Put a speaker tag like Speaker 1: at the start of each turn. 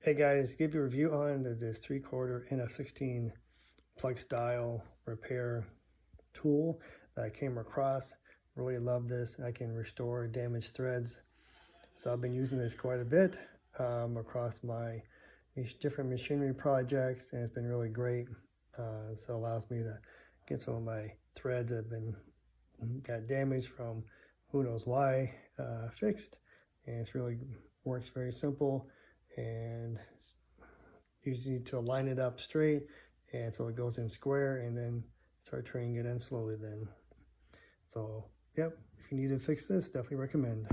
Speaker 1: Hey guys, give you a review on this 3/4 NF16 plug style repair tool that I came across. Really love this. I can restore damaged threads. So I've been using this quite a bit across my different machinery projects, and it's been really great. So it allows me to get some of my threads that have got damaged from who knows why fixed, and it's really works very simple. And you just need to line it up straight, and so it goes in square, and then start turning it in slowly then. So yep, if you need to fix this, definitely recommend.